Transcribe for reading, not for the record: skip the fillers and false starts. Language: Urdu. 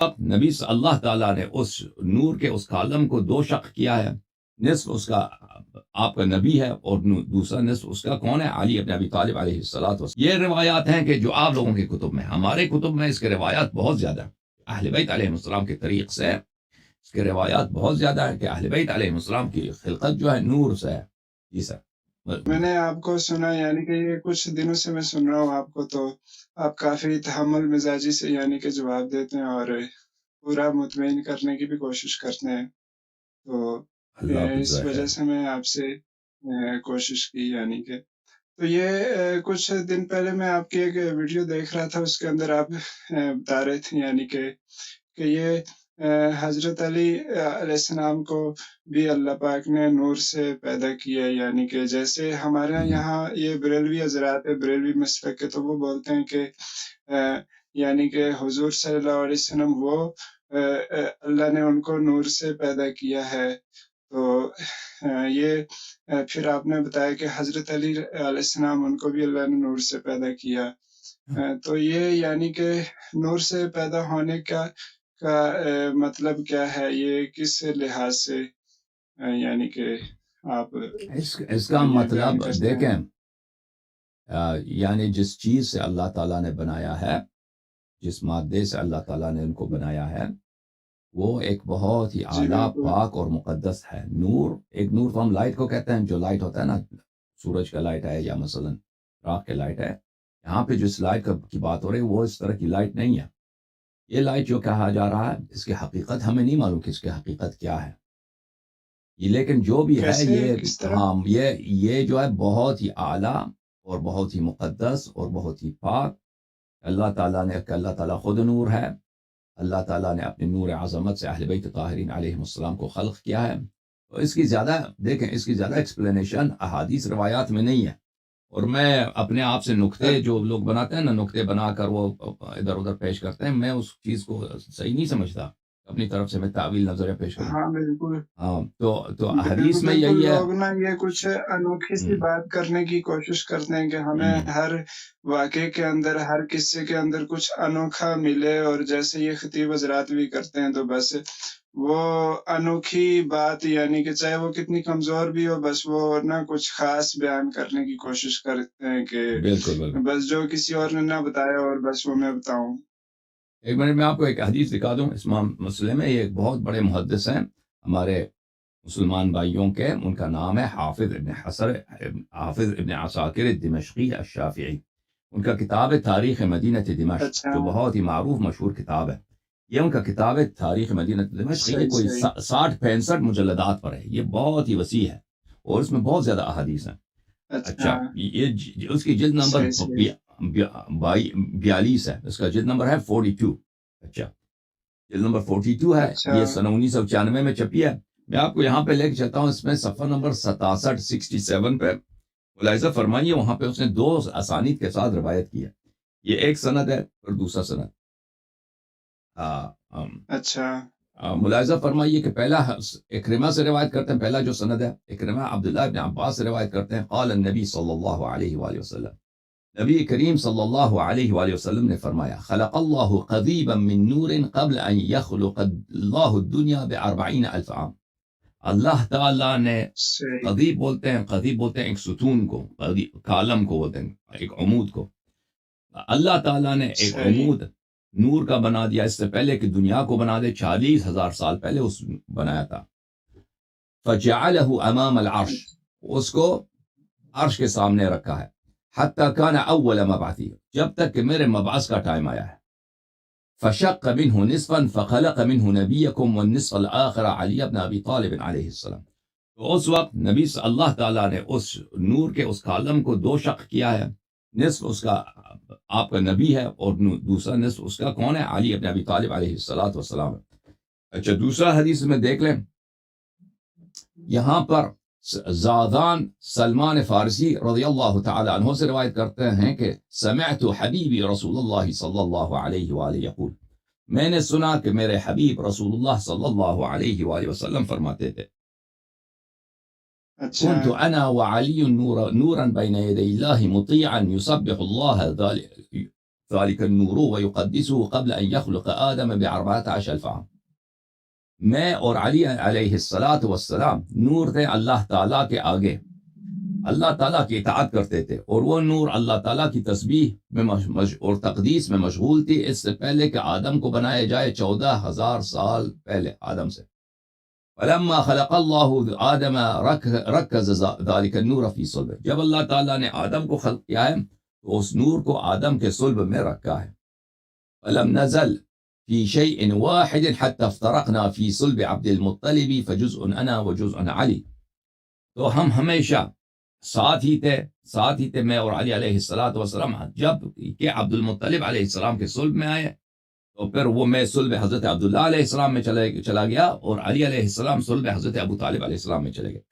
اب نبی صلی اللہ تعالیٰ نے اس نور کے اس کالم کو دو شق کیا ہے. نصف اس کا آپ کا نبی ہے اور دوسرا نصف اس کا کون ہے؟ علی ابن ابی طالب علیہ الصلوۃ والسلام. یہ روایات ہیں کہ جو آپ لوگوں کے کتب میں، ہمارے کتب میں اس کے روایات بہت زیادہ ہیں. اہل بیت علیہ السلام کے طریق سے اس کے روایات بہت زیادہ ہیں کہ اہل بیت علیہ السلام کی خلقت جو ہے نور سے ہے. جی سر. میں نے آپ کو سنا، یعنی کہ یہ کچھ دنوں سے میں سن رہا ہوں آپ کو، تو آپ کافی تحمل مزاجی سے یعنی کہ جواب دیتے ہیں اور پورا مطمئن کرنے کی بھی کوشش کرتے ہیں. تو اللہ آپ کو اس جزائے وجہ خیر. سے میں آپ سے کوشش کی، یعنی کہ تو یہ کچھ دن پہلے میں آپ کی ایک ویڈیو دیکھ رہا تھا، اس کے اندر آپ بتا رہے تھے یعنی کہ یہ حضرت علی علیہ السلام کو بھی اللہ پاک نے نور سے پیدا کیا، یعنی کہ جیسے ہمارے یہاں یہ بریلوی حضرات ہے، بریلوی مسلک کے، تو وہ بولتے ہیں کہ یعنی کہ حضور صلی اللہ علیہ وسلم وہ اللہ نے ان کو نور سے پیدا کیا ہے. تو یہ پھر آپ نے بتایا کہ حضرت علی علیہ السلام ان کو بھی اللہ نے نور سے پیدا کیا. تو یہ یعنی کہ نور سے پیدا ہونے کا مطلب کیا ہے؟ یہ کس لحاظ سے یعنی کہ آپ اس کا یہ مطلب بیان کرتے ہیں؟ دیکھیں، یعنی جس چیز سے اللہ تعالیٰ نے بنایا ہے، جس مادے سے اللہ تعالیٰ نے ان کو بنایا ہے، وہ ایک بہت ہی جی اعلیٰ، بالکل. پاک اور مقدس ہے. نور، ایک نور تو ہم لائٹ کو کہتے ہیں، جو لائٹ ہوتا ہے نا، سورج کا لائٹ ہے یا مثلا راہ کے لائٹ ہے. یہاں پہ جس لائٹ کی بات ہو رہی ہے وہ اس طرح کی لائٹ نہیں ہے. یہ لائٹ جو کہا جا رہا ہے، اس کی حقیقت ہمیں نہیں معلوم کہ اس کی حقیقت کیا ہے. لیکن جو بھی ہے کیسے، یہ، کس طرح؟ ہاں، یہ جو ہے بہت ہی اعلیٰ اور بہت ہی مقدس اور بہت ہی پاک. اللہ تعالیٰ نے، کہ اللہ تعالیٰ خود نور ہے. اللہ تعالیٰ نے اپنے نور عظمت سے اہل بیت طاہرین علیہ السلام کو خلق کیا ہے. تو اس کی زیادہ دیکھیں، اس کی زیادہ ایکسپلینیشن احادیث روایات میں نہیں ہے. اور میں اپنے آپ سے نکتے جو لوگ بناتے ہیں نا، نکتے بنا کر وہ ادھر ادھر پیش کرتے ہیں، میں اس چیز کو صحیح نہیں سمجھتا. اپنی طرف سے میں تعویل نظریہ پیش کروں. ہاں بالکل ہاں، تو حدیث بالکل میں بالکل. یہی ہے. لوگ نا یہ کچھ انوکھی سی بات کرنے کی کوشش کرتے ہیں کہ ہمیں ہر واقعے کے اندر، ہر قصے کے اندر کچھ انوکھا ملے، اور جیسے یہ خطیب حضرات بھی کرتے ہیں، تو بس وہ انوکھی بات، یعنی کہ چاہے وہ کتنی کمزور بھی ہو، بس وہ نہ کچھ خاص بیان کرنے کی کوشش کرتے ہیں کہ بالکل بالکل. بس جو کسی اور نے نہ بتایا اور بس وہ میں بتاؤں. ایک منٹ میں آپ کو ایک حدیث دکھا دوں. امام مسلم میں یہ ایک بہت بڑے محدث ہیں ہمارے مسلمان بھائیوں کے، ان کا نام ہے حافظ ابن عساکر دمشقی الشافعی. ان کا کتاب ہے تاریخ مدینہ دمشق، اچھا، جو بہت ہی معروف مشہور کتاب ہے. یہ ان کا کتاب ہے تاریخ مدینہ دمشق. یہ صحیح کوئی صحیح. 60-65 مجلدات پر ہے. یہ بہت ہی وسیع ہے اور اس میں بہت زیادہ احادیث ہیں. اچھا، اچھا، یہ اس کی جلد نمبر صحیح صحیح. 42 ہے. اس کا جلد نمبر ہے 42. اچھا، جلد نمبر 42 ہے. اچھا، یہ سن 1996 میں چھپی ہے. میں آپ کو یہاں پہ لے کے چلتا ہوں. اس میں صفحہ نمبر 67 پہ ملاحظہ فرمائیے، وہاں پہ اس نے 2 اسانید کے ساتھ روایت کی ہے. یہ ایک سند ہے اور دوسرا سند. اچھا، ملاحظہ فرمائیے کہ پہلا اکرمہ سے روایت کرتے ہیں. پہلا جو سند ہے اکرمہ عبداللہ ابن عباس سے روایت کرتے ہیں. قال النبی صلی اللہ علیہ وآلہ وسلم، نبی کریم صلی اللہ علیہ وآلہ وسلم نے فرمایا، خلق اللہ قضیبا من نور قبل ان یخلق اللہ الدنیا ب40,000 عام. اللہ تعالیٰ نے، صحیح. قضیب بولتے ہیں ایک ستون کو، کالم کو بولتے ہیں، ایک عمود کو. اللہ تعالیٰ نے ایک صحیح. عمود نور کا بنا دیا اس سے پہلے کہ دنیا کو بنا دے. 40,000 سال پہلے اس بنایا تھا. فجعلہ امام العرش، اس کو عرش کے سامنے رکھا ہے. حتی کان اول مبعثی، جب تک کہ میرے مبعث کا ٹائم آیا ہے. فشق منہ نصفا فخلق منہ نبیکم والنصف الآخر علی ابن ابی طالب علیہ السلام. تو اس وقت نبی اللہ تعالیٰ نے اس نور کے اس کالم کو 2 شق کیا ہے. نصف اس کا آپ کا نبی ہے اور دوسرا نصف اس کا کون ہے؟ علی ابن ابی طالب علیہ السلام. اچھا، دوسرا حدیث میں دیکھ لیں. یہاں پر زادان سلمان فارسی رضی اللہ تعالی عنہ سے روایت کرتے ہیں کہ سمعت حبیبی رسول اللہ صلی اللہ علیہ وآلہ یقول، میں نے سنا کہ میرے حبیب رسول اللہ صلی اللہ علیہ وآلہ وسلم فرماتے تھے، اچھا، كنت انا وعلي نورا بين يدي الله مطيعا يسبح الله ذلك ذلك النور ويقدسه قبل أن يخلق آدم ب14,000 عام. میں اور علی علیہ الصلاۃ والسلام نور تھے اللہ تعالیٰ کے آگے، اللہ تعالیٰ کی اطاعت کرتے تھے، اور وہ نور اللہ تعالیٰ کی تسبیح میں اور تقدیس میں مشغول تھی اس سے پہلے کہ آدم کو بنایا جائے 14,000 سال پہلے آدم سے. فلما خلق اللہ آدم رکز ذلك النور فی صلبہ، جب اللہ تعالیٰ نے آدم کو خلق کیا ہے تو اس نور کو آدم کے صلب میں رکھا ہے. فلم نزل في شيء واحد حتى افترقنا في صلب عبد المطلب فجزء أنا وجزء علي. تو ہم ہمیشہ ساتھ ہی تھے میں اور علی علیہ الصلاۃ والسلام، جب کہ عبد المطلب علیہ السلام کے صلب میں آئے تو پھر وہ میں صلب حضرت عبداللہ علیہ السلام میں چلا گیا، اور علی علیہ السلام صلب حضرت ابو طالب علیہ السلام میں چلے گئے.